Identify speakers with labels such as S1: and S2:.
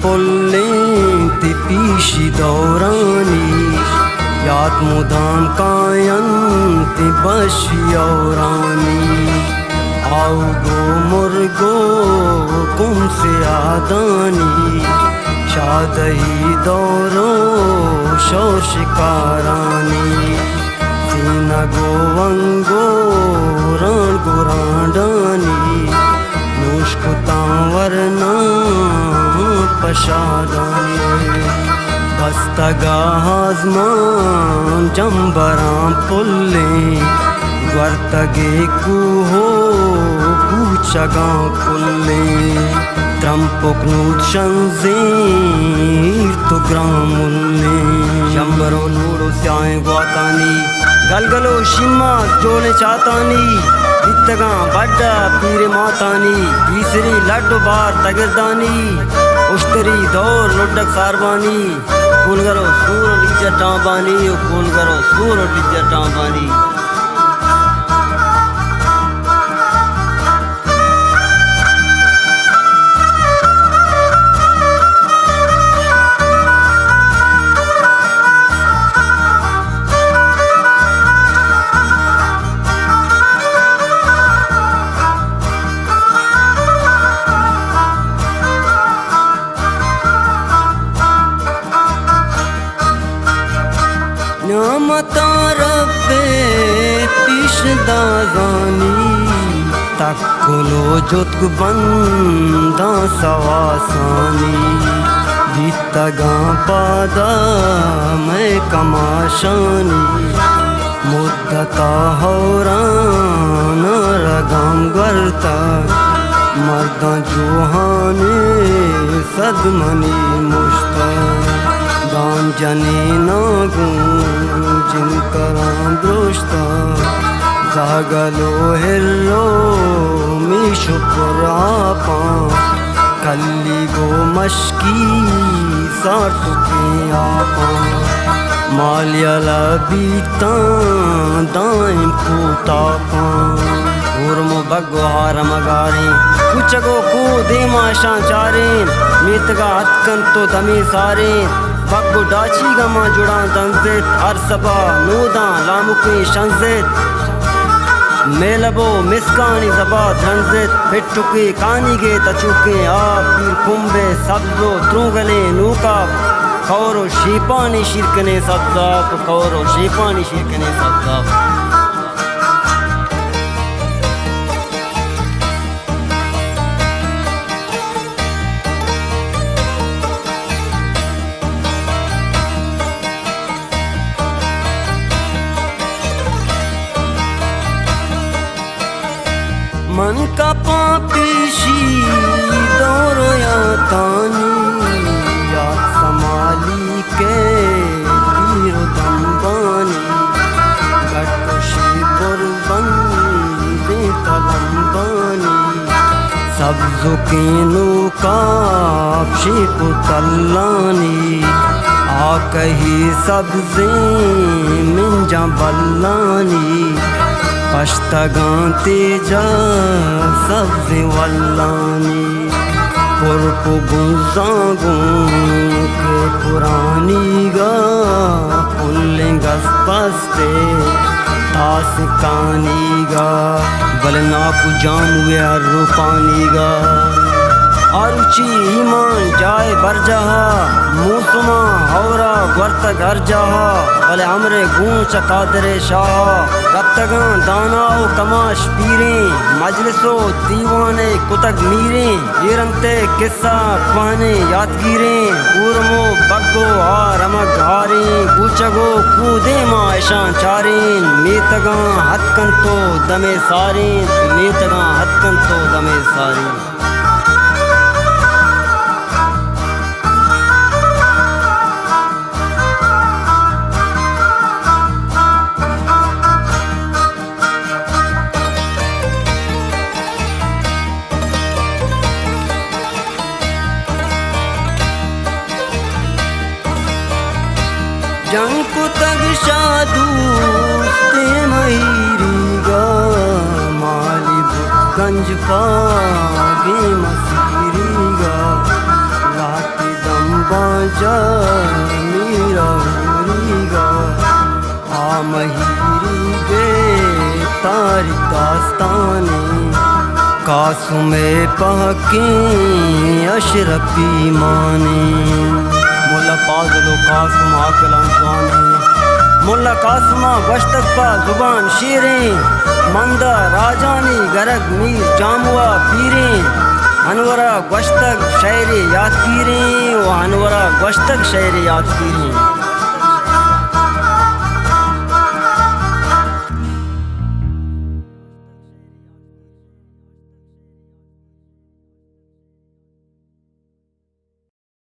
S1: पुल्लें ते पीशी दौरानी याद मुदाम कायन ते बशियौरानी आओ गो मुर्गो कुम से आदानी शादही दौरो शोशिकारानी सीना गोवंगो रण गुराडानी नोशकुतावरना पशादानी बस्तगा हाजमान जंबरां पुल्ले वर्तगे कुहो कुचगा पुल्ले त्रंपुकनूत शंजीर तो ग्रामुल्ले शंबरो नूरो स्याए ग्वातानी गलगलो शिमा जोले चातानी इत्तगा बड्डा पीरे मातानी तीसरी लड्डू बार तगिरदानी उश्तरी दौर लुड्डक सारवानी कौन करो सूर लिज्जा टांबानी कौन करो सूर लिज्जा टांबानी न्यामता रब्बे पिशदाजानी तक्कुलो जुत्क बंदा सवासानी बीतगा पादा मैं कमाशानी मुद्दता होरान रगाम गर्ता मर्दा जोहाने सदमनी मुश्ता दान जने नागू जिनकरा दृष्टा जागलो हिर्रो मिशुपुरापा कल्ली गो मश्की साटुके आपा मालियाला बीता दाइम कूटापा उर्मो बग्गो हारम गारे कुचगो को देमा शांचारे मितगा हत्कन तो दमे सारे बग्गो डाची गमा जुड़ा दंजित अरसबा नूदा लामुकी शंजित मेलबो मिसकानी जबा धंजित पिट्टुकी कानी गे तचुके आप पीर कुंबे सब्जो त्रुगले नूका कौरो शीपानी शिरकने सब्जाप कौरो शीपानी शिरकने सब्जाप मन का पापीशी दौरो या तानी याद समाली के पीरो दम्बानी गटशी बुरबन दे तलम्बानी सब्जो केनो कापशी पुतल्लानी आ कही सब्जे मिंजा बल्लानी पश्तगां तेजा सब्ज़े वल्लानी पुरपु गुंजागों के पुरानी गा पुल्लेंगस पस्ते तास कानी गा बलना पुजाम हुए रूपानी गा आरुचि ईमान जाए बरजहा मूसुमा हौरा वर्त घर जहा भले हमरे गूंच कादरे शाह गत्तगा दानाओ कमाश पीरे मजलिसो दीवाने कुतक मीरे गिरंते किस्सा कहने यादगीरे उर्मो बग्गो रमक हारे कूचगो कूदे मां ऐशां चारें मीतगा हथकन तो दमे सारे मीतगा हथकन तो दमे सारे जंग को तग शादू ते महीरीगा माली गंज पागे मसीरीगा लाते जा मीरा गा आ महीरी गे तारी दास्तानी कासुमे पहके अशरफी मानी मुल्ला पागलो कासुम आकलां जवानी मुल्ला कासुमा गश्तक पा जुबान शीरें मंदा राजानी गरग मीर जामुआ पीरें अनवरा गश्तक शायरे याद पीरें व अनवरा गश्तक शायरे याद पीरें